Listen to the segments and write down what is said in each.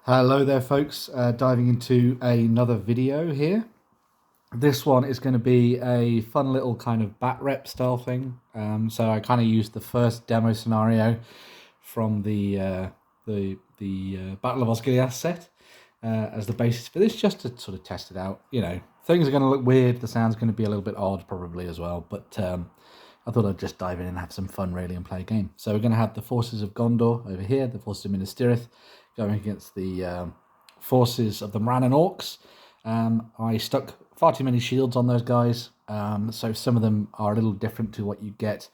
Hello there folks, diving into another video here. This one is going to be a fun little kind of bat rep style thing. So I kind of used the first demo scenario from the Battle of Osgiliath set as the basis for this, just to sort of test it out. You know, things are going to look weird, the sound's going to be a little bit odd probably as well, but I thought I'd just dive in and have some fun really and play a game. So we're going to have the forces of Gondor over here, the forces of Minas Tirith, going against the forces of the Morannon Orcs. I stuck far too many shields on those guys, so some of them are a little different to what you get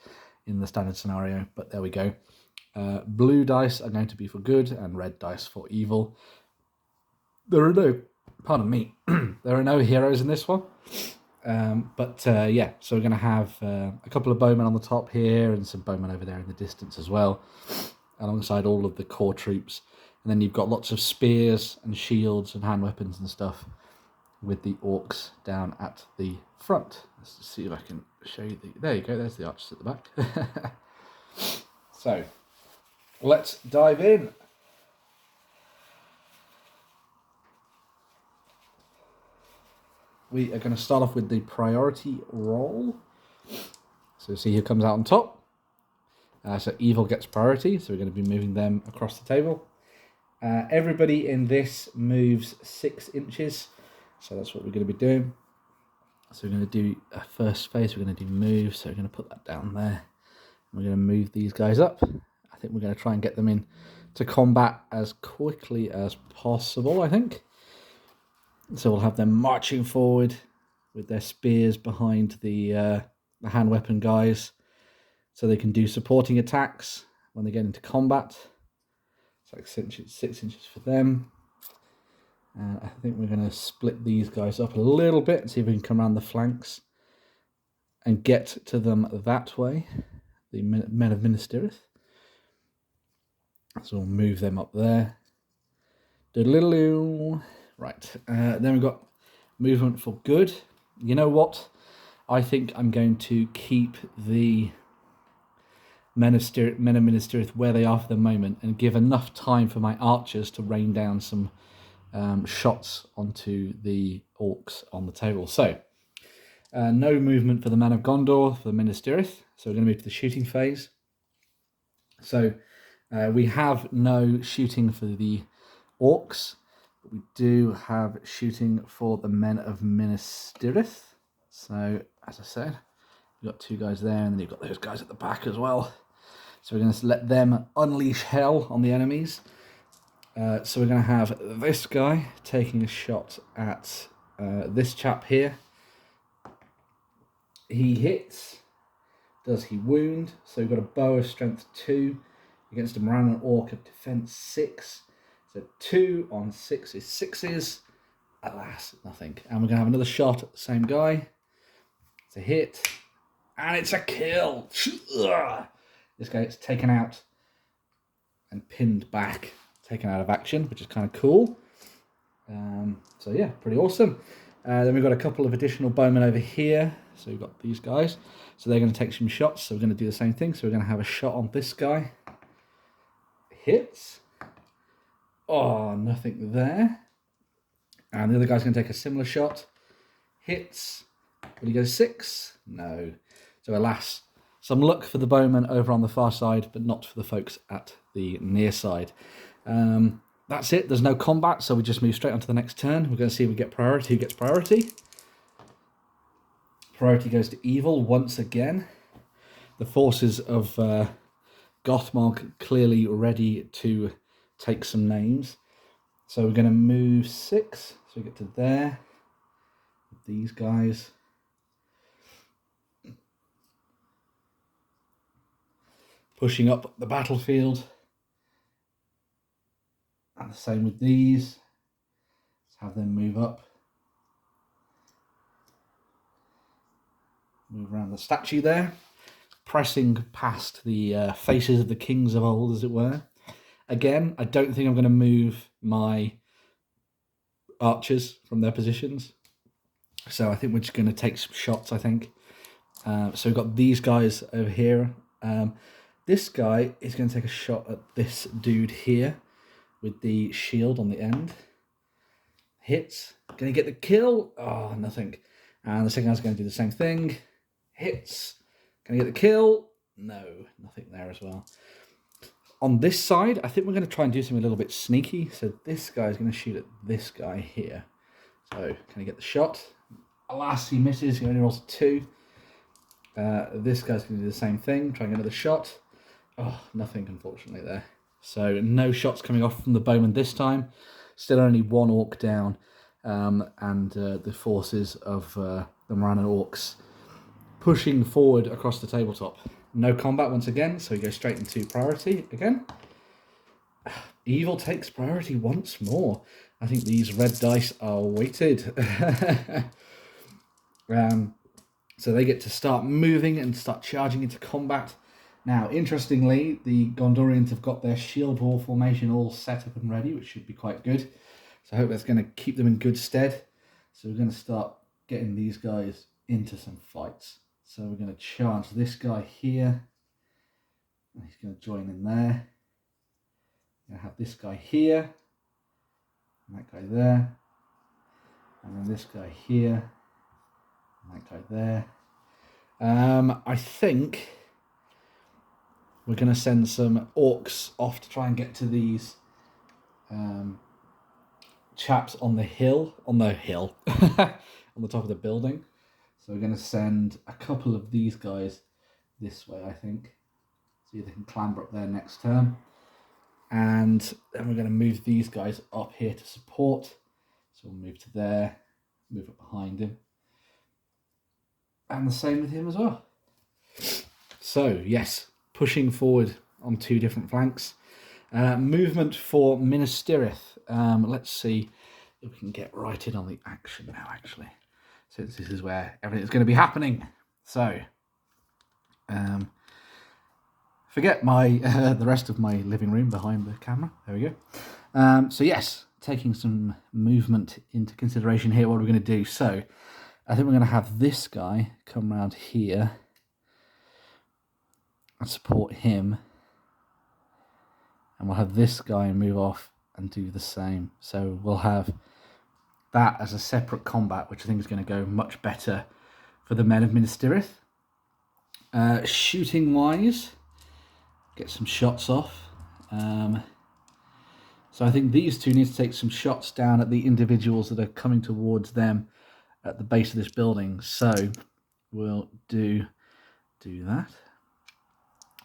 in the standard scenario, but there we go. Blue dice are going to be for good and red dice for evil. There are no, pardon me, there are no heroes in this one. Yeah, so we're going to have a couple of bowmen on the top here and some bowmen over there in the distance as well, alongside all of the core troops. And then you've got lots of spears and shields and hand weapons and stuff with the orcs down at the front. Let's just see if I can show you there you go, there's the archers at the back. So, let's dive in. We are going to start off with the priority roll. So see who comes out on top. So evil gets priority, so we're going to be moving them across the table. Everybody in this moves 6 inches, so that's what we're going to be doing. So we're going to do a first phase, we're going to do move, so we're going to put that down there. We're going to move these guys up. I think we're going to try and get them in to combat as quickly as possible, I think. So we'll have them marching forward with their spears behind the hand weapon guys, so they can do supporting attacks when they get into combat. It's like 6 inches for them. I think we're going to split these guys up a little bit and see if we can come around the flanks and get to them that way, the men of Minas Tirith. So we'll move them up there. Right, then we've got movement for good. You know what? I think I'm going to keep the men of Minas Tirith where they are for the moment and give enough time for my archers to rain down some shots onto the orcs on the table. So, no movement for the men of Gondor, for the Minas Tirith. So we're going to move to the shooting phase. So we have no shooting for the orcs, but we do have shooting for the men of Minas Tirith. So, as I said, we've got 2 guys there, and then you've got those guys at the back as well. So we're going to let them unleash hell on the enemies. So we're going to have this guy taking a shot at this chap here. He hits. Does he wound? So we've got a bow of strength 2 against a Morannon Orc of defense 6. So 2 on 6 is 6s. Alas, nothing. And we're going to have another shot at the same guy. It's a hit. And it's a kill. This guy gets taken out and pinned back, taken out of action, which is kind of cool. So yeah, pretty awesome. Then we've got a couple of additional bowmen over here. So we've got these guys. So they're going to take some shots. So we're going to do the same thing. So we're going to have a shot on this guy. Hits. Oh, nothing there. And the other guy's going to take a similar shot. Hits. Will he go 6? No. So alas, some luck for the bowmen over on the far side, but not for the folks at the near side. That's it. There's no combat, so we just move straight on to the next turn. We're going to see if we get priority. Who gets priority? Priority goes to evil once again. The forces of Gothmog clearly ready to take some names. So we're going to move 6. So we get to there. These guys. Pushing up the battlefield. And the same with these. Let's have them move up. Move around the statue there. Pressing past the faces of the kings of old, as it were. Again, I don't think I'm going to move my archers from their positions. So I think we're just going to take some shots, I think. So we've got these guys over here. This guy is going to take a shot at this dude here. with the shield on the end. Hits. Going to get the kill. Oh, nothing. And the second guy's going to do the same thing. Hits. Going to get the kill. No, nothing there as well. On this side, I think we're going to try and do something a little bit sneaky. So this guy's going to shoot at this guy here. So can he get the shot? Alas, he misses. He only rolls a 2. This guy's going to do the same thing. Try and get another shot. Oh, nothing, unfortunately, there. So no shots coming off from the bowman this time. Still only 1 orc down. And the forces of the Morannon Orcs pushing forward across the tabletop. No combat once again, so we go straight into priority again. Evil takes priority once more. I think these red dice are weighted. So they get to start moving and start charging into combat. Now, interestingly, the Gondorians have got their shield wall formation all set up and ready, which should be quite good. So I hope that's going to keep them in good stead. So we're going to start getting these guys into some fights. So we're going to charge this guy here. He's going to join in there. We're going to have this guy here. And that guy there. And then this guy here. And that guy there. I think we're going to send some orcs off to try and get to these chaps on the hill. On the top of the building. So we're going to send a couple of these guys this way, I think. See if they can clamber up there next turn. And then we're going to move these guys up here to support. So we'll move to there, move up behind him. And the same with him as well. So, yes, pushing forward on 2 different flanks. Movement for Minas Tirith. Let's see if we can get right in on the action now, actually. Since this is where everything's going to be happening. So, forget my the rest of my living room behind the camera. There we go. So yes, taking some movement into consideration here, what we're going to do. So, I think we're going to have this guy come around here and support him. And we'll have this guy move off and do the same. So we'll have that as a separate combat, which I think is going to go much better for the men of Minas Tirith. Shooting wise, get some shots off. So I think these two need to take some shots down at the individuals that are coming towards them at the base of this building. So we'll do that.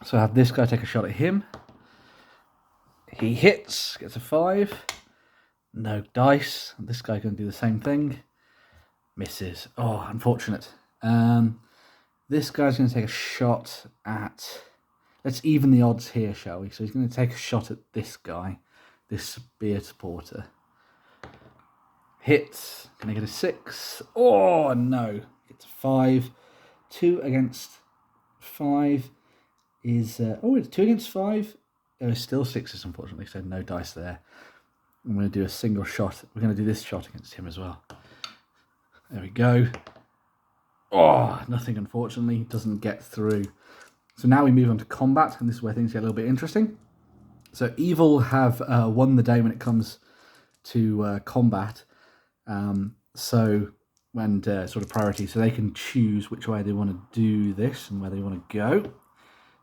So I have this guy take a shot at him. He hits, gets a 5. No dice. This guy can do the same thing. Misses. Oh, unfortunate. This guy's going to take a shot at... Let's even the odds here, shall we? So he's going to take a shot at this guy, this spear supporter. Hits. Can I get a 6? Oh, no. It's a 5. 2 against 5 is... it's 2 against 5. There are still 6s, unfortunately, so no dice there. I'm going to do a single shot. We're going to do this shot against him as well. There we go. Oh, nothing, unfortunately. Doesn't get through. So now we move on to combat, and this is where things get a little bit interesting. So Evil have won the day when it comes to combat. Sort of priority. So they can choose which way they want to do this and where they want to go.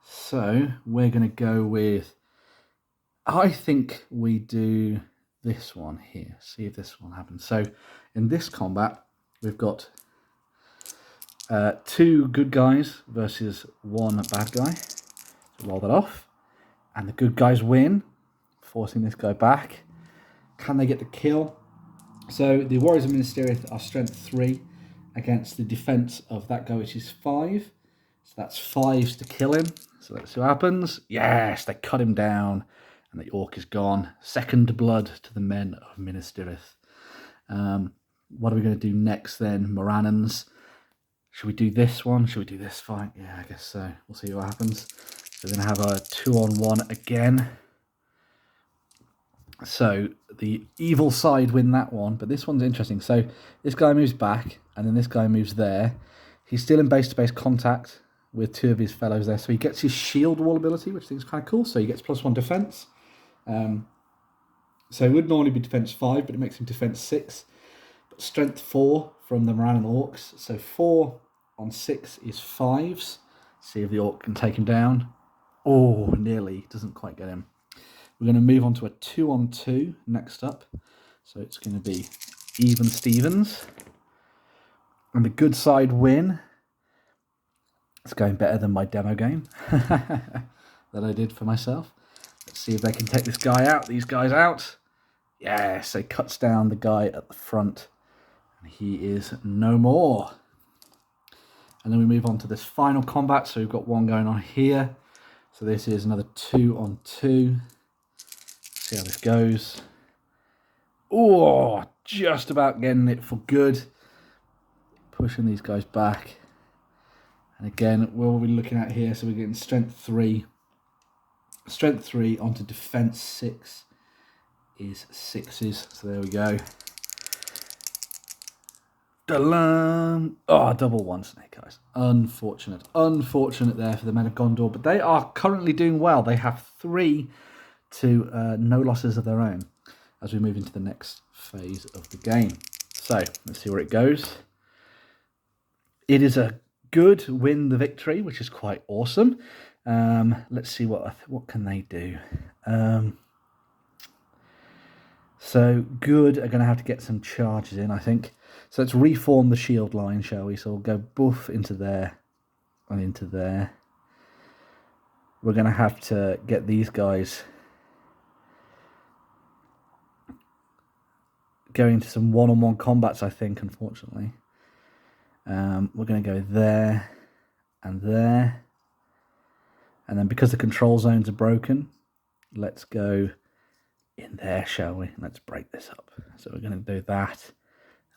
So we're going to go with... I think we do this one here. See if this one happens. So in this combat, we've got 2 good guys versus 1 bad guy. So roll that off. And the good guys win, forcing this guy back. Can they get the kill? So the Warriors of Minas Tirith are strength 3 against the defense of that guy, which is 5. So that's 5s to kill him. So let's see what happens. Yes, they cut him down. And the orc is gone. Second blood to the men of Minas Tirith. What are we going to do next then? Morannons. Should we do this one? Should we do this fight? Yeah, I guess so. We'll see what happens. So we're going to have a 2-on-1 again. So the evil side win that one. But this one's interesting. So this guy moves back. And then this guy moves there. He's still in base-to-base contact with 2 of his fellows there. So he gets his shield wall ability, which I think is kind of cool. So he gets +1 defense. So it would normally be defense 5, but it makes him defense 6. But strength 4 from the Morannon Orcs. So 4 on 6 is 5s. See if the Orc can take him down. Oh, nearly. Doesn't quite get him. We're going to move on to a 2 on 2 next up. So it's going to be even Stevens. And the good side win. It's going better than my demo game that I did for myself. Let's see if they can take this guy out. These guys out. Yes, it cuts down the guy at the front. And he is no more. And then we move on to this final combat. So we've got one going on here. So this is another 2 on 2. See how this goes. Oh, just about getting it for good. Pushing these guys back. And again, what are we looking at here? So we're getting strength 3. Strength 3 onto defense 6 is 6s. So there we go. Oh, double one snake eyes. Unfortunate. Unfortunate there for the men of Gondor. But they are currently doing well. They have 3 to no losses of their own as we move into the next phase of the game. So let's see where it goes. It is a good win the victory, which is quite awesome. Let's see what can they do. So good are going to have to get some charges in, I think. So let's reform the shield line, shall we? So we'll go buff into there and into there. We're going to have to get these guys going to some one-on-one combats, I think, unfortunately. We're going to go there and there. And then because the control zones are broken, let's go in there, shall we? Let's break this up. So we're going to do that.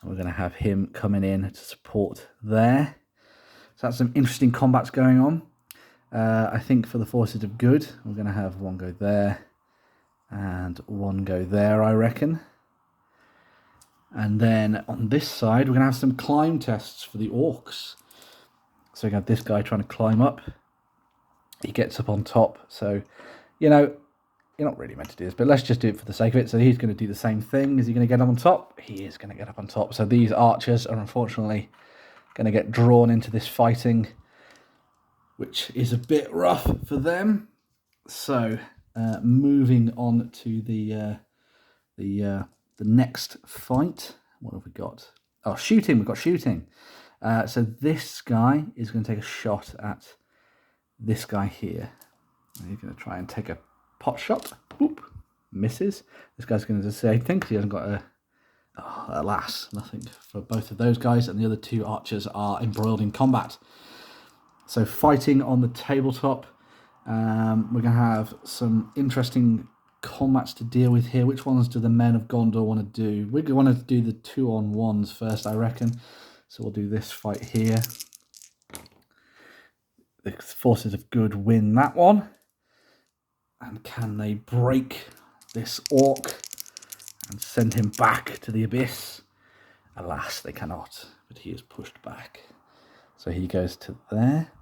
And we're going to have him coming in to support there. So that's some interesting combats going on. I think for the forces of good, we're going to have one go there and one go there, I reckon. And then on this side, we're going to have some climb tests for the orcs. So we have this guy trying to climb up. He gets up on top. So, you know, you're not really meant to do this, but let's just do it for the sake of it. So he's going to do the same thing. Is he going to get up on top? He is going to get up on top. So these archers are unfortunately going to get drawn into this fighting, which is a bit rough for them. So moving on to the next fight. What have we got? Oh, shooting. We've got shooting. So this guy is going to take a shot at this guy here. He's going to try and take a pot shot. Boop. Misses. This guy's going to do the same thing because he hasn't got a... Oh, alas, nothing for both of those guys. And the other 2 archers are embroiled in combat. So fighting on the tabletop. We're going to have some interesting combats to deal with here. Which ones do the men of Gondor want to do? We want to do the 2-on-1s first, I reckon. So we'll do this fight here. The forces of good win that one. And can they break this orc and send him back to the abyss? Alas, they cannot, but he is pushed back. So he goes to there.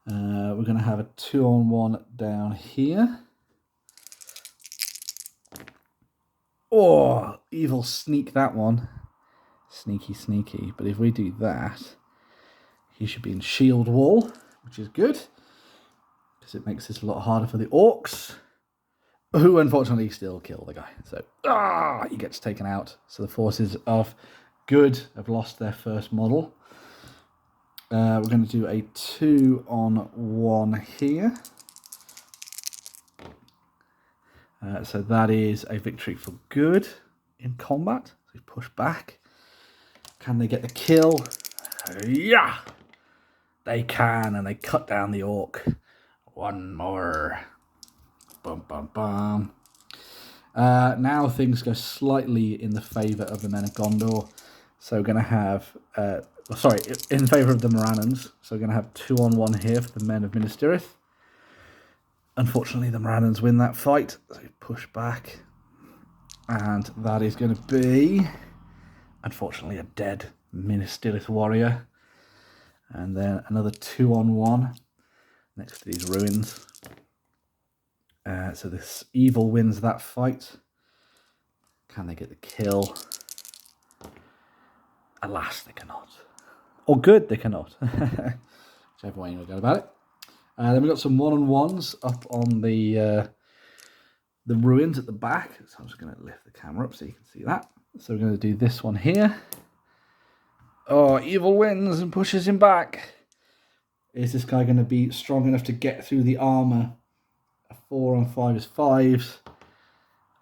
We're going to have a 2-on-1 down here. Oh, evil sneak that one. Sneaky, sneaky. But if we do that, he should be in shield wall, which is good, because it makes this a lot harder for the orcs, who unfortunately still kill the guy. So he gets taken out. So the forces of good have lost their first model. We're going to do a 2-on-1 here. So that is a victory for good in combat. So we push back. Can they get the kill? Yeah! They can, and they cut down the orc. One more. Bum, bum, bum. Now things go slightly in the favour of the men of Gondor. So we're going to have... in favour of the Morannons. So we're going to have 2-on-1 here for the men of Minas Tirith. Unfortunately, the Morannons win that fight. So we push back. And that is going to be, unfortunately, a dead Minas Tirith warrior. And then another 2-on-1 next to these ruins. So this evil wins that fight. Can they get the kill? Alas, they cannot. Or good, they cannot. Whichever way you want to go about it. Then we've got some one-on-ones up on the ruins at the back. So I'm just going to lift the camera up so you can see that. So we're going to do this one here. Oh, evil wins and pushes him back. Is this guy going to be strong enough to get through the armour? A 4-on-5 is 5s.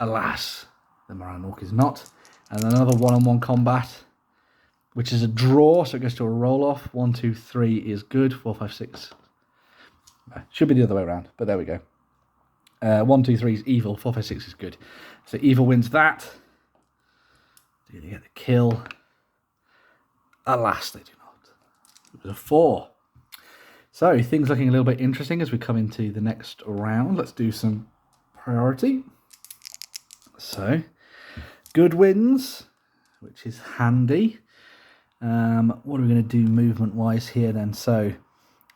Alas, the Morannon Orc is not. And another one-on-one combat, which is a draw, so it goes to a roll-off. 1, 2, 3 is good. 4, 5, 6. Should be the other way around, but there we go. 1, 2, 3 is evil. 4, 5, 6 is good. So evil wins that. Do they get the kill? Alas, they do not. It was a 4. So things looking a little bit interesting as we come into the next round. Let's do some priority. So, good wins, which is handy. What are we going to do movement-wise here then? So,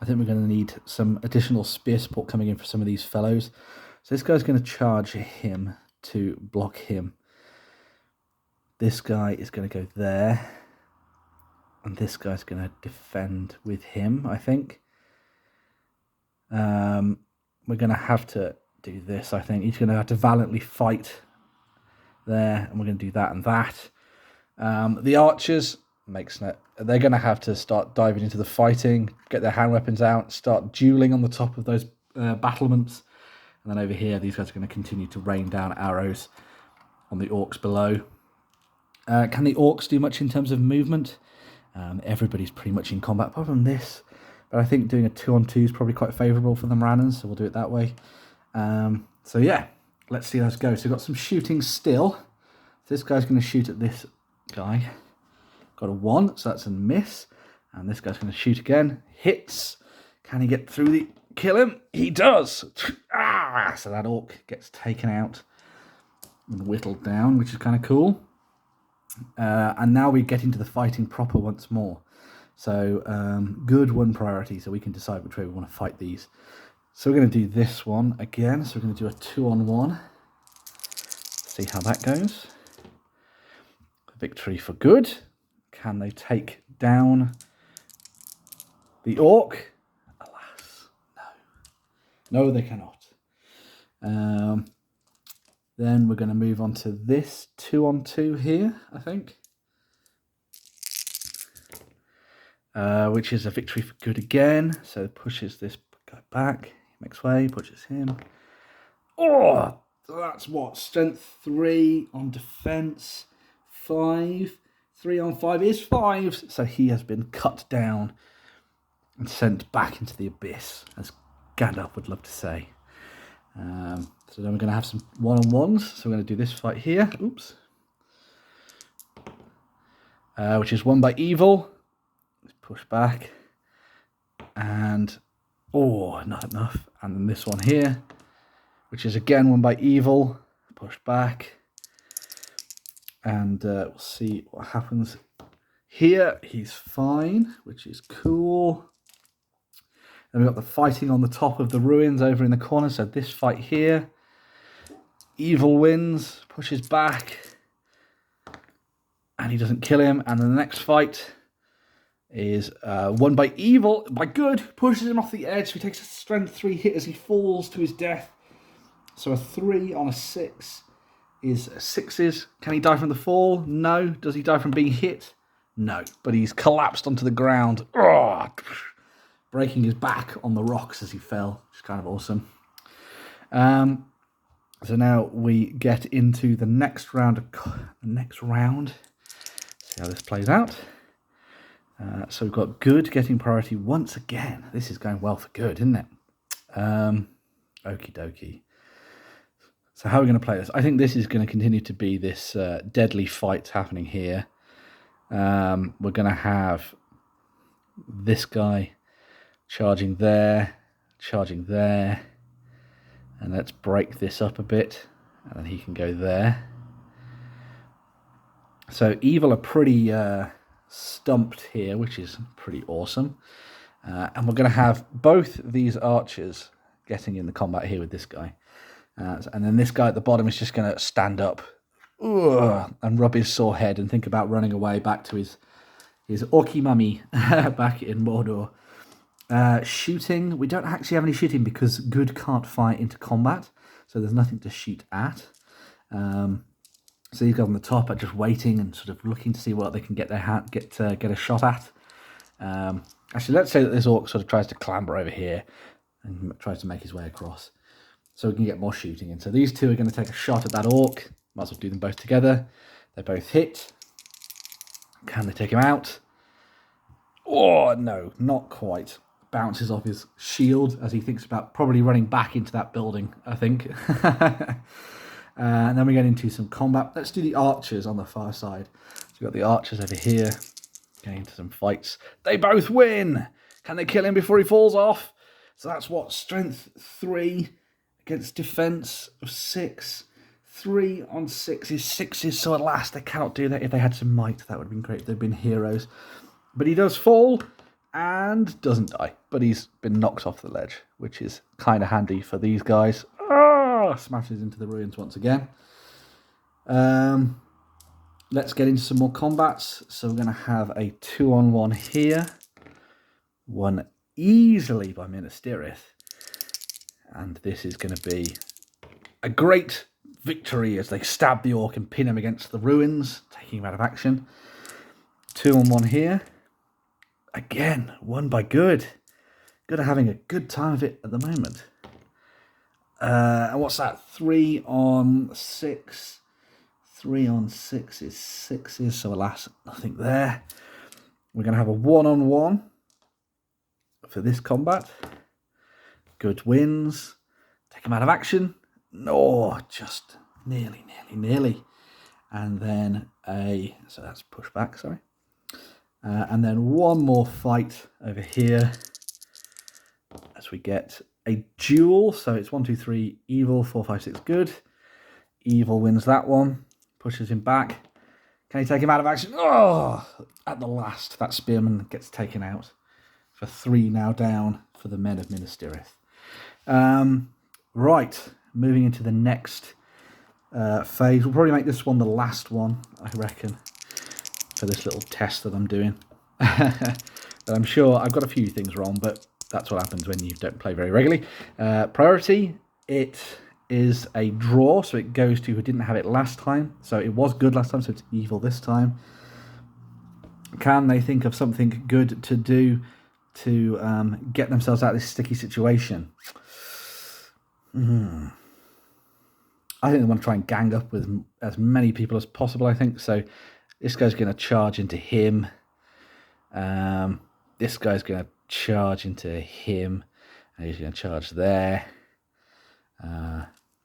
I think we're going to need some additional spear support coming in for some of these fellows. So this guy's going to charge him to block him. This guy is going to go there. And this guy's going to defend with him, I think. We're going to have to do this, I think. He's going to have to valiantly fight there. And we're going to do that and that. The archers, they're going to have to start diving into the fighting, get their hand weapons out, start dueling on the top of those battlements. And then over here, these guys are going to continue to rain down arrows on the orcs below. Can the orcs do much in terms of movement? Everybody's pretty much in combat, apart from this. But I think doing a 2-on-2 is probably quite favourable for the Morannons, so we'll do it that way. So yeah, let's see how this goes. So we've got some shooting still. This guy's going to shoot at this guy. Got a 1, so that's a miss. And this guy's going to shoot again. Hits. Can he get through the... Kill him? He does! So that orc gets taken out and whittled down, which is kind of cool. And now we get into the fighting proper once more. So, good 1 priority, so we can decide which way we want to fight these. So we're going to do this one again. So we're going to do a 2-on-1. See how that goes. Victory for good. Can they take down the orc? Alas, no. No, they cannot. Then we're going to move on to this 2-on-2 here, I think. Which is a victory for good again. So pushes this guy back. He makes way, pushes him. Oh, that's what? Strength 3 on defense. 5. 3-on-5 is 5. So he has been cut down and sent back into the abyss, as Gandalf would love to say. So then we're going to have some 1-on-1s. So we're going to do this fight here. Oops. Which is won by evil. Let's push back. And, oh, not enough. And then this one here, which is again won by evil. Push back. And we'll see what happens here. He's fine, which is cool. Then we've got the fighting on the top of the ruins over in the corner. So this fight here, evil wins, pushes back, and he doesn't kill him. And then the next fight is won by evil, by good, pushes him off the edge. So he takes a strength 3 hit as he falls to his death. So a 3 on a 6 is 6s. Can he die from the fall? No. Does he die from being hit? No. But he's collapsed onto the ground. Oh, breaking his back on the rocks as he fell, which is kind of awesome. So now we get into the next round. See how this plays out. So we've got good getting priority once again. This is going well for good, isn't it? Okie dokie. So how are we going to play this? I think this is going to continue to be this deadly fight happening here. We're going to have this guy charging there, and let's break this up a bit, and then he can go there. So evil are pretty stumped here, which is pretty awesome. And we're going to have both these archers getting in the combat here with this guy. And then this guy at the bottom is just going to stand up, ugh, and rub his sore head and think about running away back to his orky mummy back in Mordor. Shooting, we don't actually have any shooting because good can't fight into combat, so there's nothing to shoot at. So these guys on the top are just waiting and sort of looking to see what they can get get a shot at. Actually, let's say that this orc sort of tries to clamber over here and tries to make his way across, so we can get more shooting in. So these two are going to take a shot at that orc. Might as well do them both together. They both hit. Can they take him out? Oh, no, not quite. Bounces off his shield as he thinks about probably running back into that building, I think. And then we get into some combat. Let's do the archers on the far side. So we've got the archers over here, getting into some fights. They both win! Can they kill him before he falls off? So that's what? Strength 3 against defense of 6. 3 on 6 is 6s, so at last they cannot do that. If they had some might, that would have been great if they'd been heroes. But he does fall and doesn't die. But he's been knocked off the ledge, which is kind of handy for these guys. Smashes into the ruins once again. Let's get into some more combats. So we're going to have a 2-on-1 here. Won easily by Minas Tirith. And this is going to be a great victory as they stab the orc and pin him against the ruins, taking him out of action. 2-on-1 here. Again, won by good. Good at having a good time of it at the moment. And what's that? 3 on 6. 3 on 6 is 6s, so alas, nothing there. We're going to have a 1-on-1 for this combat. Good wins. Take him out of action. No, just nearly. And then so that's push back, sorry. And then one more fight over here as we get a duel. So it's 1, 2, 3, evil, 4, 5, 6, good. Evil wins that one, pushes him back. Can he take him out of action? Oh, at the last, that spearman gets taken out for 3 now down for the men of Minas Tirith. Right, moving into the next phase. We'll probably make this one the last one, I reckon, for this little test that I'm doing. But I'm sure I've got a few things wrong, but that's what happens when you don't play very regularly. Priority, it is a draw, so it goes to who didn't have it last time. So it was good last time, so it's evil this time. Can they think of something good to do to get themselves out of this sticky situation? I think they want to try and gang up with as many people as possible, I think. So this guy's going to charge into him. This guy's going to charge into him. And he's going to charge there.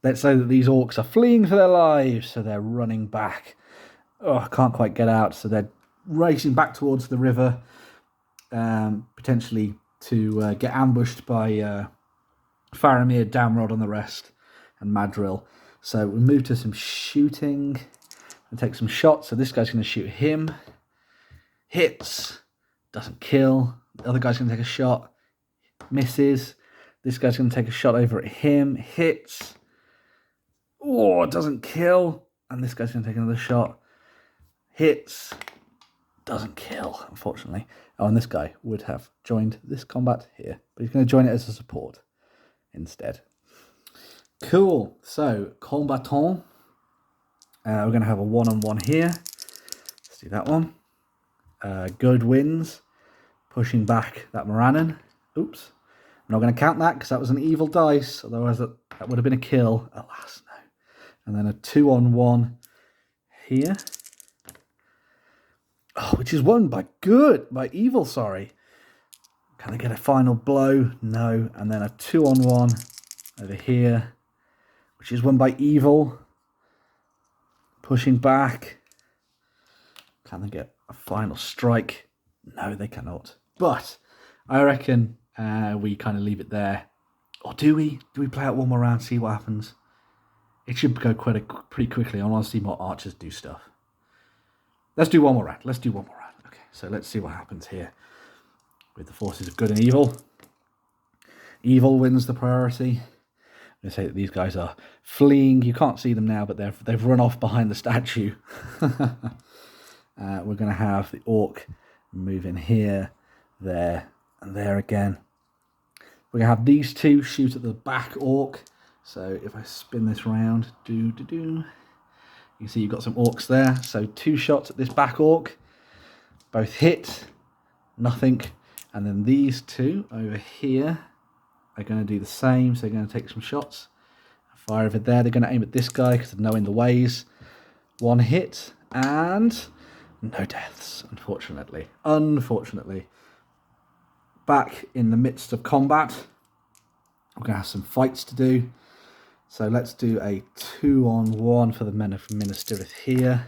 Let's say that these orcs are fleeing for their lives, so they're running back. Oh, can't quite get out, so they're racing back towards the river, potentially to get ambushed by Faramir, Damrod and the rest, and Madril. So we move to some shooting and take some shots. So this guy's going to shoot him. Hits. Doesn't kill. The other guy's going to take a shot. Misses. This guy's going to take a shot over at him. Hits. Oh, doesn't kill. And this guy's going to take another shot. Hits. Doesn't kill, unfortunately. Oh, and this guy would have joined this combat here. But he's going to join it as a support instead. Cool. So, combattant. We're going to have a 1-on-1 here. Let's do that one. Good wins. Pushing back that Morannon. Oops. I'm not going to count that because that was an evil dice. Otherwise that would have been a kill. Alas, no. And then a 2-on-1 here. Oh, which is won by evil, sorry. Can I get a final blow? No. And then a 2-on-1 over here, which is won by evil. Pushing back. Can they get a final strike? No, they cannot. But I reckon we kind of leave it there. Or do we? Do we play out one more round, see what happens? It should go pretty quickly. I want to see more archers do stuff. Let's do one more round. Okay, so let's see what happens here with the forces of good and evil. Evil wins the priority. going to say that these guys are fleeing. You can't see them now, but they've run off behind the statue. We're going to have the orc move in here, there, and there again. We're going to have these two shoot at the back orc. So if I spin this round, you can see you've got some orcs there. So 2 shots at this back orc, both hit, nothing. And then these 2 over here are going to do the same. So they're going to take some shots, fire over there. They're going to aim at this guy because of knowing the ways. 1 hit and no deaths, unfortunately. Back in the midst of combat, we're going to have some fights to do. So let's do a 2-on-1 for the men of Minas Tirith here,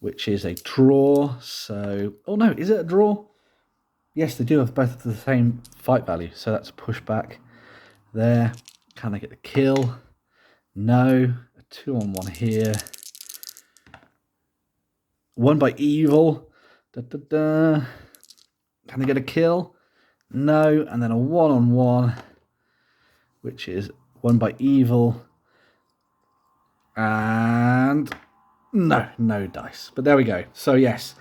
which is a draw. So, oh no, is it a draw? Yes, they do have both the same fight value. So that's a pushback there. Can I get the kill? No. A 2-on-1 here. 1 by evil. Can I get a kill? No. And then a 1-on-1, which is 1 by evil. And no dice. But there we go. So yes,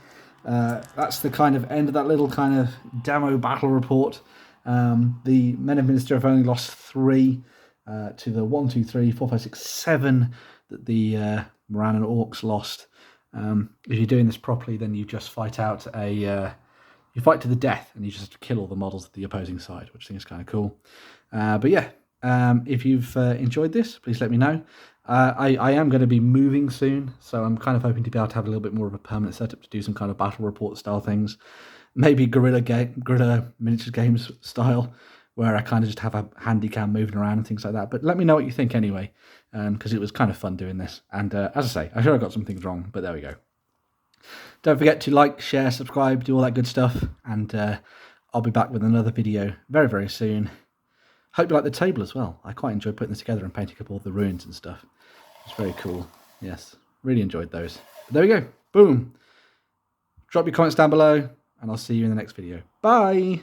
that's the kind of end of that little kind of demo battle report. The men of Minas Tirith have only lost 3 to the 1, 2, 3, 4, 5, 6, 7 that the Morannon Orcs lost. If you're doing this properly, then you just fight out you fight to the death, and you just have to kill all the models of the opposing side, which I think is kind of cool. But yeah, if you've enjoyed this, please let me know. I am going to be moving soon, so I'm kind of hoping to be able to have a little bit more of a permanent setup to do some kind of battle report style things. Maybe guerrilla miniature games style, where I kind of just have a handy cam moving around and things like that. But let me know what you think anyway, because it was kind of fun doing this. And as I say, I'm sure I got some things wrong, but there we go. Don't forget to like, share, subscribe, do all that good stuff. And I'll be back with another video very, very soon. Hope you like the table as well. I quite enjoyed putting this together and painting up all the ruins and stuff. It's very cool. Yes, really enjoyed those. But there we go. Boom. Drop your comments down below, and I'll see you in the next video. Bye.